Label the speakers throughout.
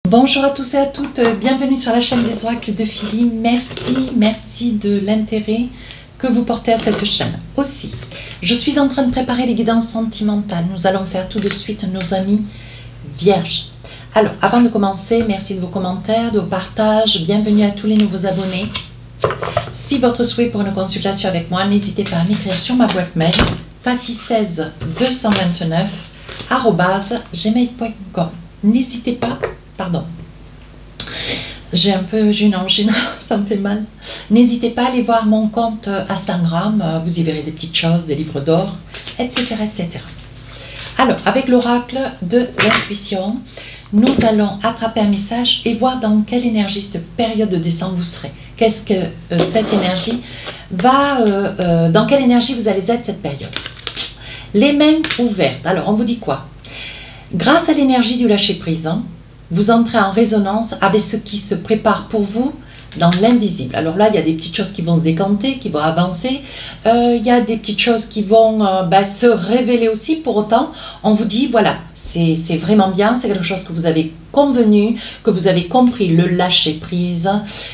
Speaker 1: Bonjour à tous et à toutes, bienvenue sur la chaîne des oracles de Philly. Merci de l'intérêt que vous portez à cette chaîne. Aussi, je suis en train de préparer les guidances sentimentales. Nous allons faire tout de suite nos amis vierges. Alors, avant de commencer, merci de vos commentaires, de vos partages. Bienvenue à tous les nouveaux abonnés. Si votre souhait pour une consultation avec moi, n'hésitez pas à m'écrire sur ma boîte mail fafi16 229@gmail.com. N'hésitez pas. Pardon, j'ai une angine, ça me fait mal. N'hésitez pas à aller voir mon compte Instagram, vous y verrez des petites choses, des livres d'or, etc., etc. Alors, avec l'oracle de l'intuition, nous allons attraper un message et voir dans quelle énergie cette période de décembre vous serez. Qu'est-ce que cette énergie va... dans quelle énergie vous allez être cette période. Les mains ouvertes. Alors, on vous dit quoi? Grâce à l'énergie du lâcher-prise, vous entrez en résonance avec ce qui se prépare pour vous dans l'invisible. Alors là, il y a des petites choses qui vont se décanter, qui vont avancer. Il y a des petites choses qui vont se révéler aussi. Pour autant, on vous dit, voilà, c'est vraiment bien, c'est quelque chose que vous avez convenu, que vous avez compris, le lâcher-prise.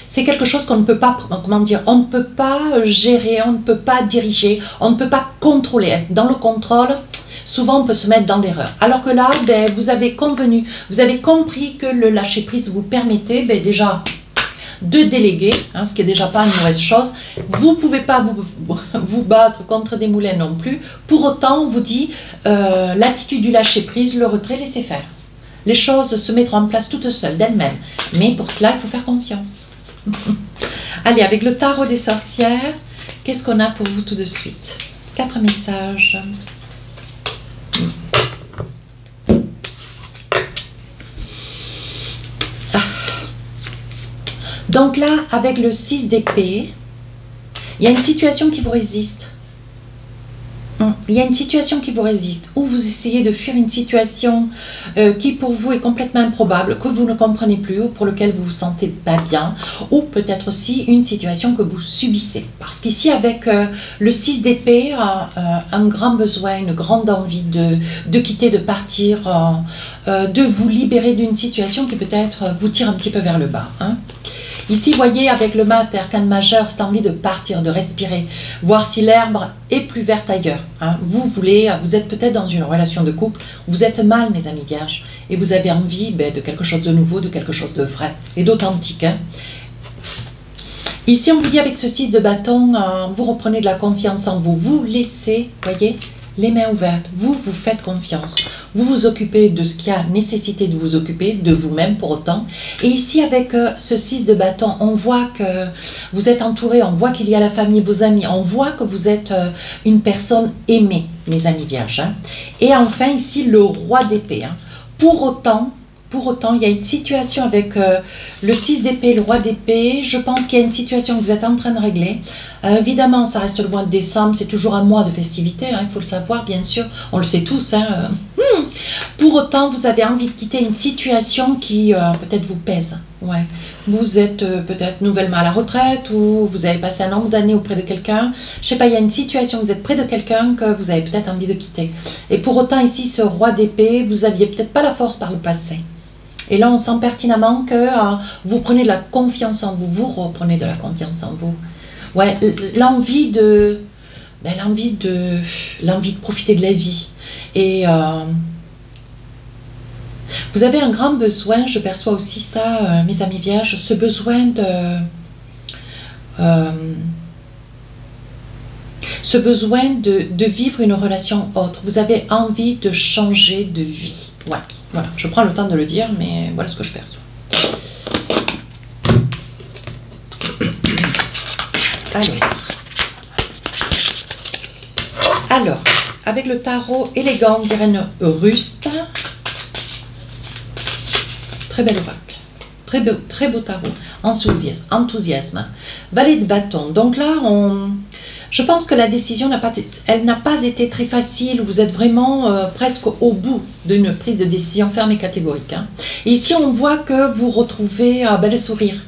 Speaker 1: C'est quelque chose qu'on ne peut pas, comment dire, on ne peut pas gérer, on ne peut pas diriger, on ne peut pas contrôler. Dans le contrôle, souvent, on peut se mettre dans l'erreur. Alors que là, vous avez convenu, vous avez compris que le lâcher-prise vous permettait déjà de déléguer, ce qui n'est déjà pas une mauvaise chose. Vous ne pouvez pas vous battre contre des moulins non plus. Pour autant, on vous dit l'attitude du lâcher-prise, le retrait, laissez faire. Les choses se mettront en place toutes seules, d'elles-mêmes. Mais pour cela, il faut faire confiance. Allez, avec le tarot des sorcières, qu'est-ce qu'on a pour vous tout de suite? 4 messages. Donc là, avec le 6 d'épée, il y a une situation qui vous résiste. Il y a une situation qui vous résiste, où vous essayez de fuir une situation qui pour vous est complètement improbable, que vous ne comprenez plus, ou pour lequel vous vous sentez pas bien, ou peut-être aussi une situation que vous subissez. Parce qu'ici, avec le 6 d'épée, un grand besoin, une grande envie de quitter, de partir, de vous libérer d'une situation qui peut-être vous tire un petit peu vers le bas. Ici, vous voyez, avec le mat, arcane majeur, c'est envie de partir, de respirer, voir si l'herbe est plus verte ailleurs. Vous êtes peut-être dans une relation de couple, vous êtes mal, mes amis vierges, et vous avez envie de quelque chose de nouveau, de quelque chose de vrai et d'authentique. Ici, on vous dit avec ce 6 de bâton, vous reprenez de la confiance en vous, vous laissez, voyez, les mains ouvertes, vous faites confiance, vous vous occupez de ce qui a nécessité de vous occuper, de vous-même pour autant. Et ici avec ce 6 de bâton, on voit que vous êtes entouré, on voit qu'il y a la famille, vos amis, on voit que vous êtes une personne aimée, mes amis vierges. Et enfin ici le roi d'épée. Pour autant, il y a une situation avec le 6 d'épée, le roi d'épée. Je pense qu'il y a une situation que vous êtes en train de régler. Évidemment, ça reste le mois de décembre, c'est toujours un mois de festivité, il faut le savoir, bien sûr. On le sait tous. Pour autant, vous avez envie de quitter une situation qui peut-être vous pèse. Ouais. Vous êtes peut-être nouvellement à la retraite ou vous avez passé un nombre d'années auprès de quelqu'un. Je sais pas, il y a une situation, vous êtes près de quelqu'un que vous avez peut-être envie de quitter. Et pour autant, ici, ce roi d'épée, vous aviez peut-être pas la force par le passé. Et là, on sent pertinemment que vous prenez de la confiance en vous, vous reprenez de la confiance en vous. Ouais, l'envie de profiter de la vie. Et vous avez un grand besoin, je perçois aussi ça, mes amis vierges, ce besoin de vivre une relation autre. Vous avez envie de changer de vie. Ouais. Voilà, je prends le temps de le dire, mais voilà ce que je perçois. Alors, avec le tarot élégant d'Irène Rust, très bel oracle, très beau tarot, enthousiasme, valet de bâton. Donc là, je pense que la décision n'a pas été très facile, vous êtes vraiment presque au bout d'une prise de décision ferme et catégorique. Et ici, on voit que vous retrouvez le sourire.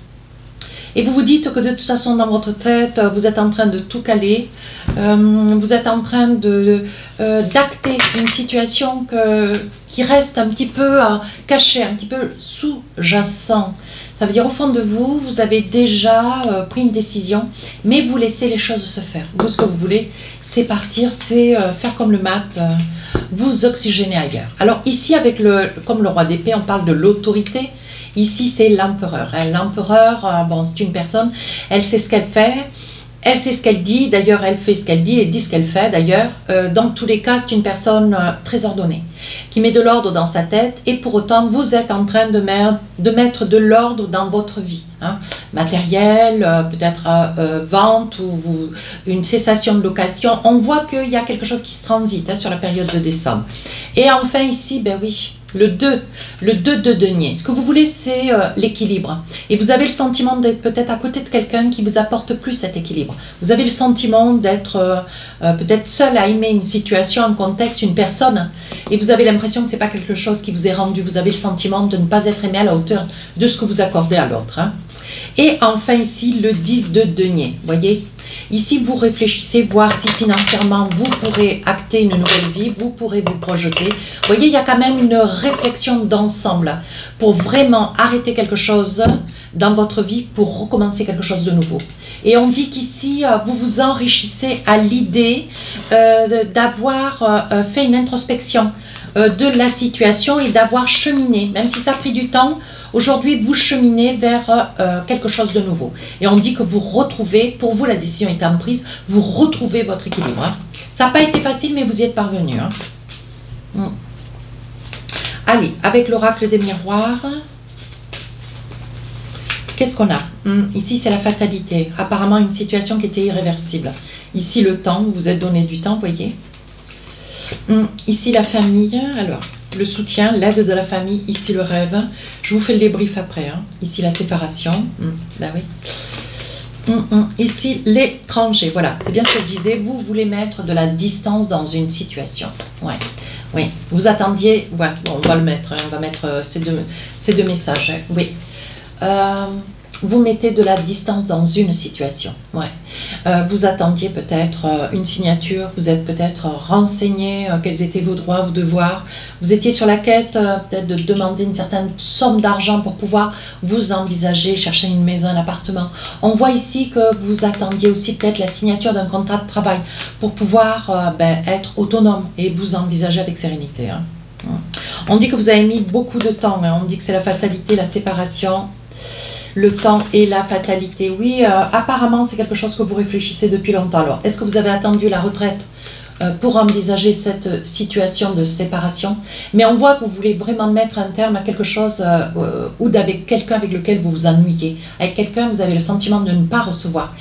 Speaker 1: Et vous vous dites que de toute façon, dans votre tête, vous êtes en train de tout caler. Vous êtes en train d'acter une situation qui reste un petit peu cachée, un petit peu sous-jacent. Ça veut dire au fond de vous, vous avez déjà pris une décision, mais vous laissez les choses se faire. Vous, ce que vous voulez, c'est partir, c'est faire comme le mat, vous oxygéner ailleurs. Alors ici, comme le roi d'épée, on parle de l'autorité. Ici, c'est l'empereur. Hein. L'empereur, bon, c'est une personne, elle sait ce qu'elle fait, elle sait ce qu'elle dit, d'ailleurs, elle fait ce qu'elle dit et dit ce qu'elle fait, d'ailleurs. Dans tous les cas, c'est une personne très ordonnée, qui met de l'ordre dans sa tête, et pour autant, vous êtes en train de mettre de l'ordre dans votre vie. Hein. Matériel, peut-être vente, ou une cessation de location. On voit qu'il y a quelque chose qui se transite hein, sur la période de décembre. Et enfin, ici, ben oui, le 2 de denier. Ce que vous voulez, c'est l'équilibre. Et vous avez le sentiment d'être peut-être à côté de quelqu'un qui vous apporte plus cet équilibre. Vous avez le sentiment d'être peut-être seul à aimer une situation, un contexte, une personne. Et vous avez l'impression que ce n'est pas quelque chose qui vous est rendu. Vous avez le sentiment de ne pas être aimé à la hauteur de ce que vous accordez à l'autre. Hein. Et enfin ici, le 10 de denier. Vous voyez ? Ici, vous réfléchissez, voir si financièrement vous pourrez acter une nouvelle vie, vous pourrez vous projeter. Vous voyez, il y a quand même une réflexion d'ensemble pour vraiment arrêter quelque chose dans votre vie pour recommencer quelque chose de nouveau. Et on dit qu'ici, vous vous enrichissez à l'idée d'avoir fait une introspection de la situation et d'avoir cheminé, même si ça a pris du temps. Aujourd'hui, vous cheminez vers quelque chose de nouveau. Et on dit que vous retrouvez, pour vous la décision étant prise, vous retrouvez votre équilibre. Hein. Ça n'a pas été facile, mais vous y êtes parvenu. Hein. Allez, avec l'oracle des miroirs, qu'est-ce qu'on a? Ici, c'est la fatalité. Apparemment, une situation qui était irréversible. Ici, le temps, vous vous êtes donné du temps, vous voyez. Ici, la famille. Alors, le soutien, l'aide de la famille. Ici, le rêve. Je vous fais le débrief après. Hein. Ici, la séparation. Là, oui. Ici, l'étranger. Voilà, c'est bien ce que je disais. Vous voulez mettre de la distance dans une situation. Ouais. Oui. Vous attendiez. Ouais, bon, on va le mettre. Hein. On va mettre ces deux messages. Hein. Oui. Vous mettez de la distance dans une situation. Ouais. Vous attendiez peut-être une signature, vous êtes peut-être renseigné quels étaient vos droits, vos devoirs. Vous étiez sur la quête peut-être de demander une certaine somme d'argent pour pouvoir vous envisager, chercher une maison, un appartement. On voit ici que vous attendiez aussi peut-être la signature d'un contrat de travail pour pouvoir être autonome et vous envisager avec sérénité. Hein. On dit que vous avez mis beaucoup de temps. Hein. On dit que c'est la fatalité, la séparation. Le temps et la fatalité, oui, apparemment c'est quelque chose que vous réfléchissez depuis longtemps. Alors, est-ce que vous avez attendu la retraite pour envisager cette situation de séparation? Mais on voit que vous voulez vraiment mettre un terme à quelque chose ou avec quelqu'un avec lequel vous vous ennuyez. Avec quelqu'un, vous avez le sentiment de ne pas recevoir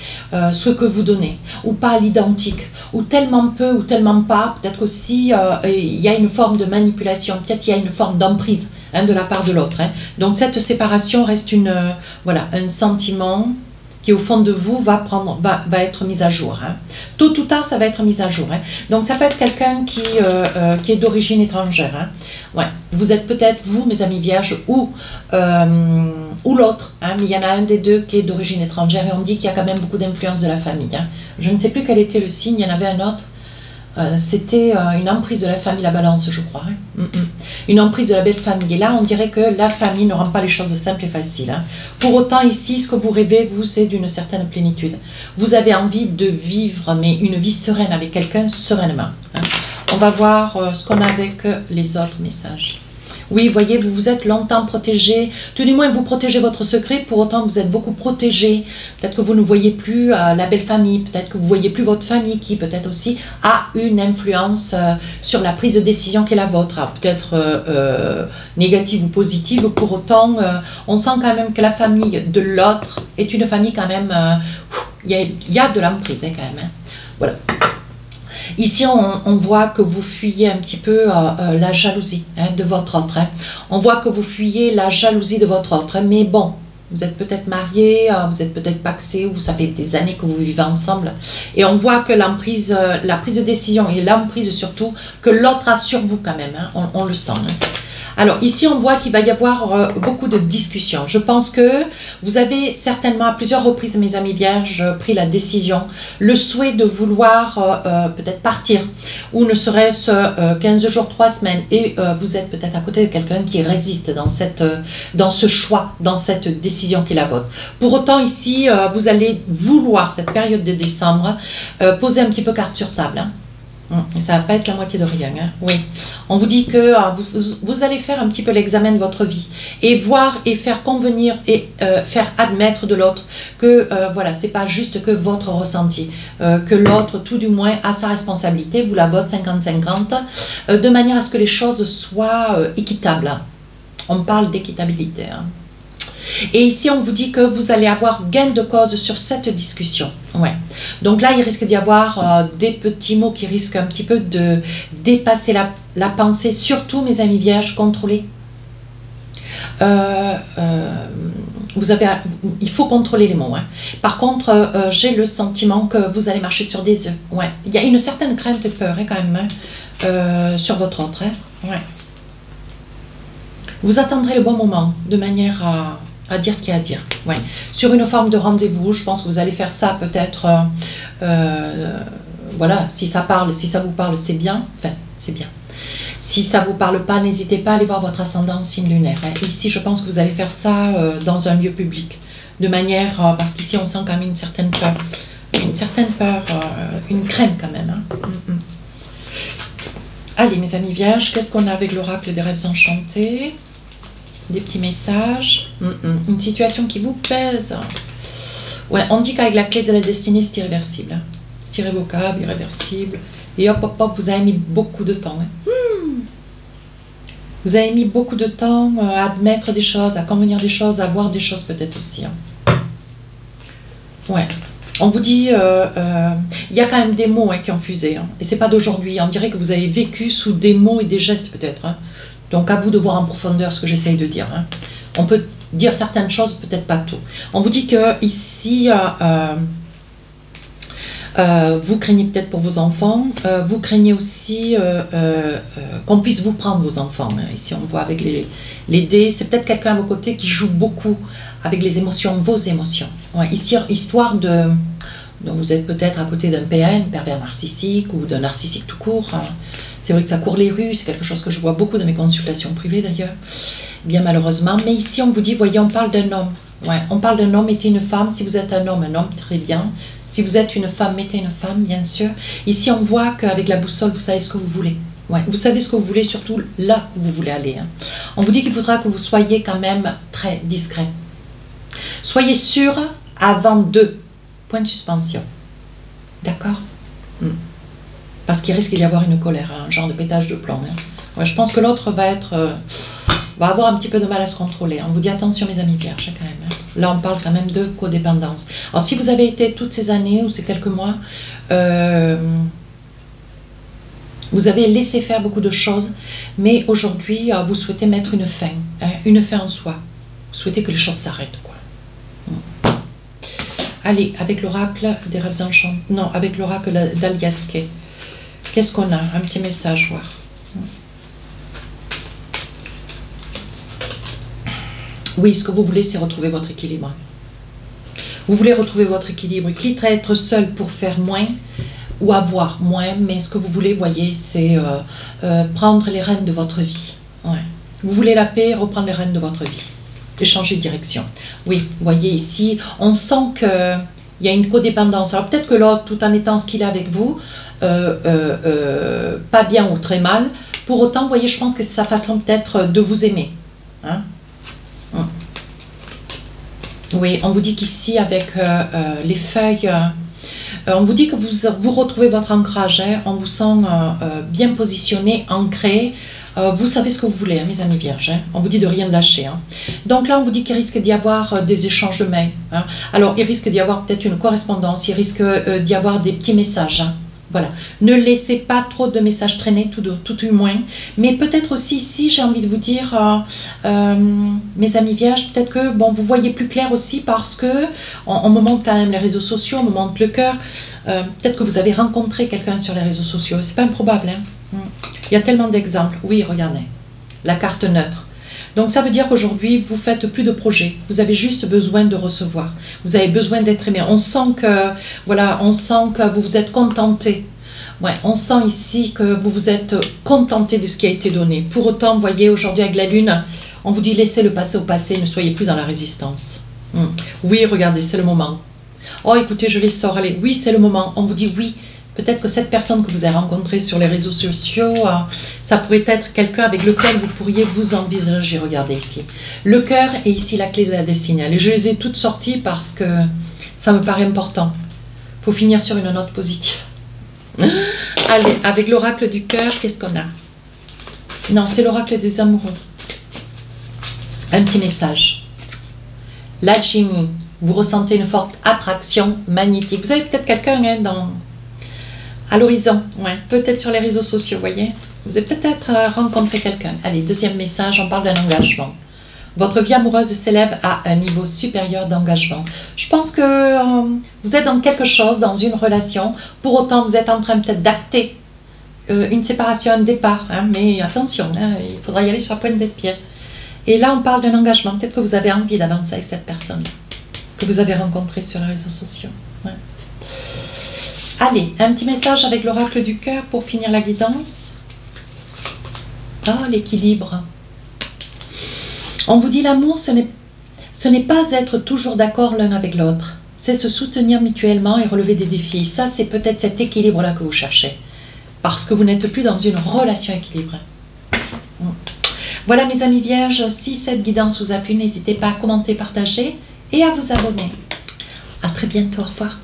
Speaker 1: ce que vous donnez, ou pas à l'identique, ou tellement peu ou tellement pas. Peut-être aussi il y a une forme de manipulation, peut-être il y a une forme d'emprise. Hein, de la part de l'autre. Hein. Donc cette séparation reste un sentiment qui au fond de vous va être mis à jour. Hein. Tôt ou tard, ça va être mis à jour. Hein. Donc ça peut être quelqu'un qui est d'origine étrangère. Hein. Ouais. Vous êtes peut-être vous, mes amis vierges, ou l'autre. Hein. Mais il y en a un des deux qui est d'origine étrangère et on dit qu'il y a quand même beaucoup d'influence de la famille. Hein. Je ne sais plus quel était le signe, il y en avait un autre. C'était une emprise de la famille, la balance, je crois. Hein. Une emprise de la belle famille. Et là, on dirait que la famille ne rend pas les choses simples et faciles. Hein. Pour autant, ici, ce que vous rêvez, vous, c'est d'une certaine plénitude. Vous avez envie de vivre, mais une vie sereine avec quelqu'un, sereinement. Hein. On va voir ce qu'on a avec les autres messages. Oui, voyez, vous vous êtes longtemps protégé, tout du moins vous protégez votre secret, pour autant vous êtes beaucoup protégé. Peut-être que vous ne voyez plus la belle famille, peut-être que vous ne voyez plus votre famille qui peut-être aussi a une influence sur la prise de décision qui est la vôtre. Peut-être négative ou positive, pour autant on sent quand même que la famille de l'autre est une famille quand même, il y a de l'emprise hein, quand même. Hein. Voilà. Ici, on voit que vous fuyez un petit peu la jalousie hein, de votre autre. Hein. On voit que vous fuyez la jalousie de votre autre. Hein. Mais bon, vous êtes peut-être marié, vous êtes peut-être paxé, ou ça fait des années que vous vivez ensemble. Et on voit que l'emprise, la prise de décision et l'emprise surtout que l'autre a sur vous quand même. Hein. On le sent. Hein. Alors ici on voit qu'il va y avoir beaucoup de discussions. Je pense que vous avez certainement à plusieurs reprises, mes amis vierges, pris la décision, le souhait de vouloir peut-être partir, ou ne serait-ce 15 jours, 3 semaines, et vous êtes peut-être à côté de quelqu'un qui résiste dans ce choix, dans cette décision qui est la vôtre. Pour autant ici, vous allez vouloir cette période de décembre poser un petit peu carte sur table, hein. Ça va pas être la moitié de rien, hein. Oui, on vous dit que vous allez faire un petit peu l'examen de votre vie et voir et faire convenir et faire admettre de l'autre que voilà, c'est pas juste que votre ressenti, que l'autre tout du moins a sa responsabilité, vous la vôtre 50-50, de manière à ce que les choses soient équitables. On parle d'équitabilité, hein. Et ici, on vous dit que vous allez avoir gain de cause sur cette discussion. Ouais. Donc là, il risque d'y avoir des petits mots qui risquent un petit peu de dépasser la pensée. Surtout, mes amis vierges, contrôlez. Il faut contrôler les mots, hein. Par contre, j'ai le sentiment que vous allez marcher sur des œufs. Ouais. Il y a une certaine crainte et peur, hein, quand même, hein, sur votre autre. Hein. Ouais. Vous attendrez le bon moment de manière à dire ce qu'il y a à dire. Ouais. Sur une forme de rendez-vous, je pense que vous allez faire ça peut-être, voilà, si ça vous parle, c'est bien, enfin, c'est bien. Si ça ne vous parle pas, n'hésitez pas à aller voir votre ascendant signe lunaire, hein. Ici, je pense que vous allez faire ça dans un lieu public, de manière, parce qu'ici, on sent quand même une certaine peur, une crainte quand même, hein. Allez, mes amis vierges, qu'est-ce qu'on a avec l'oracle des rêves enchantés? Des petits messages. Une situation qui vous pèse. Ouais, on dit qu'avec la clé de la destinée, c'est irréversible. C'est irrévocable, irréversible. Et hop, hop, hop, vous avez mis beaucoup de temps, hein. Vous avez mis beaucoup de temps à admettre des choses, à convenir des choses, à voir des choses peut-être aussi, hein. Ouais. On vous dit, il y a quand même des mots, hein, qui ont fusé, hein, et c'est pas d'aujourd'hui. On dirait que vous avez vécu sous des mots et des gestes peut-être, hein. Donc à vous de voir en profondeur ce que j'essaye de dire, hein. On peut dire certaines choses, peut-être pas tout. On vous dit que ici, vous craignez peut-être pour vos enfants, vous craignez aussi qu'on puisse vous prendre vos enfants, hein. Ici on voit avec les dés, c'est peut-être quelqu'un à vos côtés qui joue beaucoup avec les émotions, vos émotions. Ouais, ici, histoire de... Donc vous êtes peut-être à côté d'un PN, pervers narcissique, ou d'un narcissique tout court, hein. C'est vrai que ça court les rues, c'est quelque chose que je vois beaucoup dans mes consultations privées d'ailleurs, bien malheureusement. Mais ici on vous dit, voyez, on parle d'un homme. Ouais, on parle d'un homme, mettez une femme. Si vous êtes un homme, très bien. Si vous êtes une femme, mettez une femme, bien sûr. Ici on voit qu'avec la boussole, vous savez ce que vous voulez. Ouais, vous savez ce que vous voulez, surtout là où vous voulez aller, hein. On vous dit qu'il faudra que vous soyez quand même très discret. Soyez sûr avant de... Point de suspension. D'accord? Parce qu'il risque d'y avoir une colère, hein, un genre de pétage de plomb, hein. Ouais, je pense que l'autre va avoir un petit peu de mal à se contrôler. On vous dit attention, mes amis vierges, quand même, hein. Là, on parle quand même de codépendance. Alors, si vous avez été toutes ces années ou ces quelques mois, vous avez laissé faire beaucoup de choses, mais aujourd'hui, vous souhaitez mettre une fin, hein, une fin en soi. Vous souhaitez que les choses s'arrêtent, quoi. Allez, avec l'oracle des rêves enchantés, non, avec l'oracle d'Aliasquet. Qu'est-ce qu'on a? Un petit message, voir. Oui, ce que vous voulez, c'est retrouver votre équilibre. Vous voulez retrouver votre équilibre, quitte à être seul pour faire moins ou avoir moins, mais ce que vous voulez, voyez, c'est prendre les rênes de votre vie. Ouais. Vous voulez la paix, reprendre les rênes de votre vie et changer de direction. Oui, vous voyez ici, on sent qu'il y a une codépendance. Alors peut-être que l'autre, tout en étant ce qu'il a avec vous, pas bien ou très mal, pour autant, vous voyez, je pense que c'est sa façon peut-être de vous aimer, hein. Oui, on vous dit qu'ici, avec les feuilles, on vous dit que vous retrouvez votre ancrage, hein. On vous sent bien positionné, ancré. Vous savez ce que vous voulez, hein, mes amis vierges, hein. On vous dit de rien lâcher, hein. Donc là, on vous dit qu'il risque d'y avoir des échanges de mails, hein. Alors, il risque d'y avoir peut-être une correspondance, il risque d'y avoir des petits messages, hein. Voilà. Ne laissez pas trop de messages traîner, tout du moins. Mais peut-être aussi, si j'ai envie de vous dire, mes amis vierges, peut-être que bon, vous voyez plus clair aussi parce que on me montre quand même les réseaux sociaux, on me montre le cœur. Peut-être que vous avez rencontré quelqu'un sur les réseaux sociaux. C'est pas improbable, hein. Il y a tellement d'exemples. Oui, regardez. la carte neutre. Donc ça veut dire qu'aujourd'hui, vous faites plus de projets. Vous avez juste besoin de recevoir. Vous avez besoin d'être aimé. On sent que, voilà, on sent que vous vous êtes contenté. Ouais, on sent ici que vous vous êtes contenté de ce qui a été donné. Pour autant, vous voyez, aujourd'hui avec la Lune, on vous dit laissez le passé au passé, ne soyez plus dans la résistance. Oui, regardez, c'est le moment. Oh, écoutez, je les sors, allez, oui, c'est le moment. On vous dit oui. Peut-être que cette personne que vous avez rencontrée sur les réseaux sociaux, ça pourrait être quelqu'un avec lequel vous pourriez vous envisager. Regardez ici. Le cœur est ici la clé de la destinée. Allez, je les ai toutes sorties parce que ça me paraît important. Il faut finir sur une note positive. Allez, avec l'oracle du cœur, qu'est-ce qu'on a? Non, c'est l'oracle des amoureux. Un petit message. L'alchimie. Vous ressentez une forte attraction magnétique. Vous avez peut-être quelqu'un à l'horizon, ouais, peut-être sur les réseaux sociaux, vous voyez. Vous avez peut-être rencontré quelqu'un. Allez, deuxième message, on parle d'un engagement. Votre vie amoureuse s'élève à un niveau supérieur d'engagement. Je pense que vous êtes dans quelque chose, dans une relation. Pour autant, vous êtes en train peut-être d'acter une séparation, un départ. Hein, mais attention, hein, il faudra y aller sur la pointe des pieds. Et là, on parle d'un engagement. Peut-être que vous avez envie d'avancer avec cette personne que vous avez rencontrée sur les réseaux sociaux. Ouais. Allez, un petit message avec l'oracle du cœur pour finir la guidance. Oh, l'équilibre. On vous dit l'amour, ce n'est pas être toujours d'accord l'un avec l'autre. C'est se soutenir mutuellement et relever des défis. Ça, c'est peut-être cet équilibre-là que vous cherchez. Parce que vous n'êtes plus dans une relation équilibrée. Voilà mes amis vierges, si cette guidance vous a plu, n'hésitez pas à commenter, partager et à vous abonner. À très bientôt, au revoir.